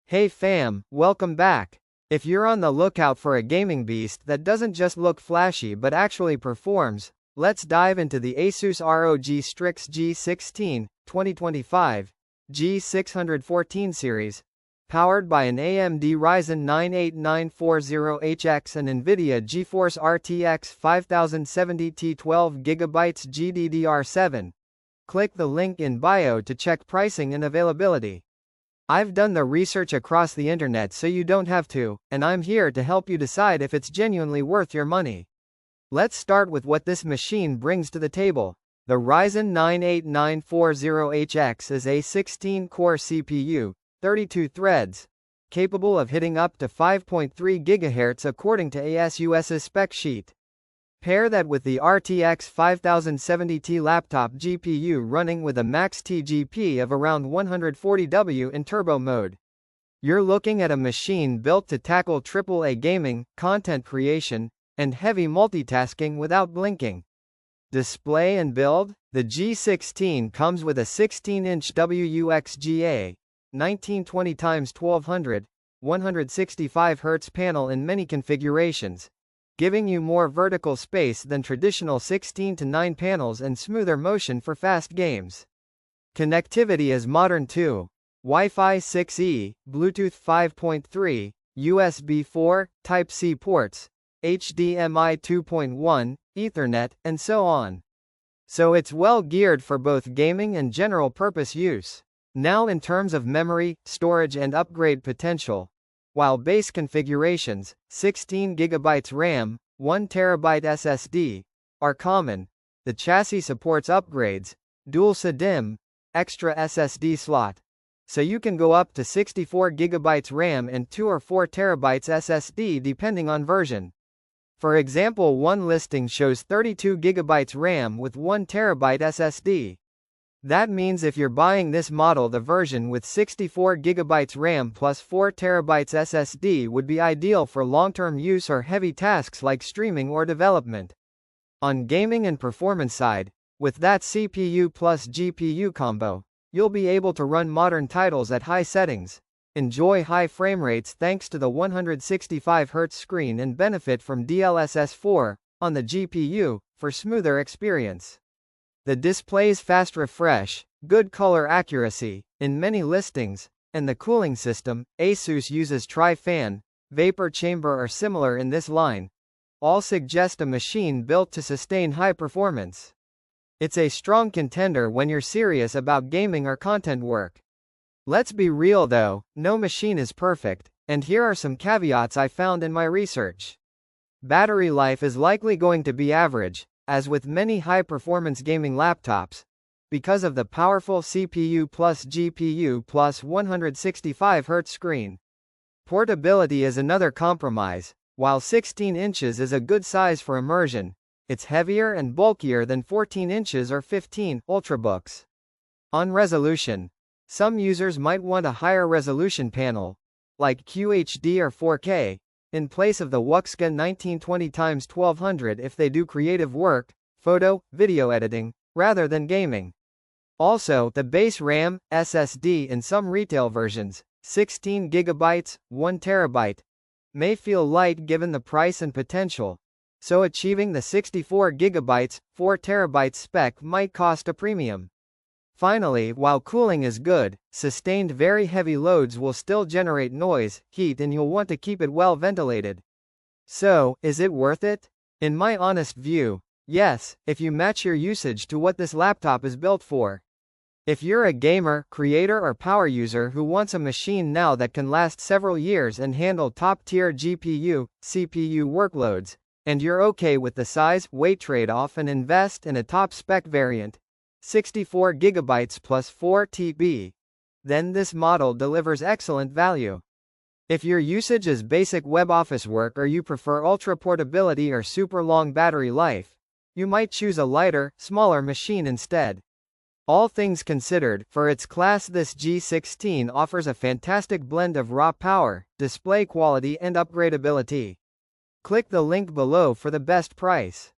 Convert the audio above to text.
Hey fam, welcome back. If you're on the lookout for a gaming beast that doesn't just look flashy but actually performs, let's dive into the ASUS ROG Strix G16, 2025, G614 series, powered by an AMD Ryzen 9 8940HX and NVIDIA GeForce RTX 5070T 12GB GDDR5. Click the link in bio to check pricing and availability. I've done the research across the internet so you don't have to, and I'm here to help you decide if it's genuinely worth your money. Let's start with what this machine brings to the table. The Ryzen 9 8940HX is a 16-core CPU, 32 threads, capable of hitting up to 5.3 GHz according to ASUS's spec sheet. Pair that with the RTX 5070T laptop GPU running with a max TGP of around 140W in turbo mode. You're looking at a machine built to tackle AAA gaming, content creation, and heavy multitasking without blinking. Display and build? The G16 comes with a 16-inch WUXGA 1920x1200, 165Hz panel in many configurations, giving you more vertical space than traditional 16:9 panels and smoother motion for fast games. Connectivity is modern too. Wi-Fi 6E, Bluetooth 5.3, USB 4, Type-C ports, HDMI 2.1, Ethernet, and so on. So it's well geared for both gaming and general purpose use. Now in terms of memory, storage and upgrade potential, while base configurations, 16GB RAM, 1TB SSD, are common, the chassis supports upgrades, dual SDIMM, extra SSD slot, so you can go up to 64GB RAM and 2 or 4TB SSD depending on version. For example, one listing shows 32GB RAM with 1TB SSD. That means if you're buying this model, the version with 64GB RAM plus 4TB SSD would be ideal for long-term use or heavy tasks like streaming or development. On gaming and performance side, with that CPU plus GPU combo, you'll be able to run modern titles at high settings, enjoy high frame rates thanks to the 165Hz screen and benefit from DLSS 4 on the GPU for smoother experience. The display's fast refresh, good color accuracy, in many listings, and the cooling system, ASUS uses tri-fan, vapor chamber or similar in this line, all suggest a machine built to sustain high performance. It's a strong contender when you're serious about gaming or content work. Let's be real though, no machine is perfect, and here are some caveats I found in my research. Battery life is likely going to be average, as with many high-performance gaming laptops, because of the powerful CPU plus GPU plus 165Hz screen. Portability is another compromise. While 16 inches is a good size for immersion, it's heavier and bulkier than 14 inches or 15 Ultrabooks. On resolution, some users might want a higher resolution panel, like QHD or 4K, in place of the WUXGA 1920x1200 if they do creative work, photo, video editing, rather than gaming. Also, the base RAM, SSD in some retail versions, 16GB, 1TB, may feel light given the price and potential, so achieving the 64GB, 4TB spec might cost a premium. Finally, while cooling is good, sustained very heavy loads will still generate noise, heat, and you'll want to keep it well ventilated. So, is it worth it? In my honest view, yes, if you match your usage to what this laptop is built for. If you're a gamer, creator or power user who wants a machine now that can last several years and handle top-tier GPU, CPU workloads, and you're okay with the size, weight trade-off and invest in a top-spec variant, 64GB plus 4 TB, then this model delivers excellent value. If your usage is basic web office work or you prefer ultra portability or super long battery life, you might choose a lighter, smaller machine instead. All things considered, for its class this G16 offers a fantastic blend of raw power, display quality and upgradability. Click the link below for the best price.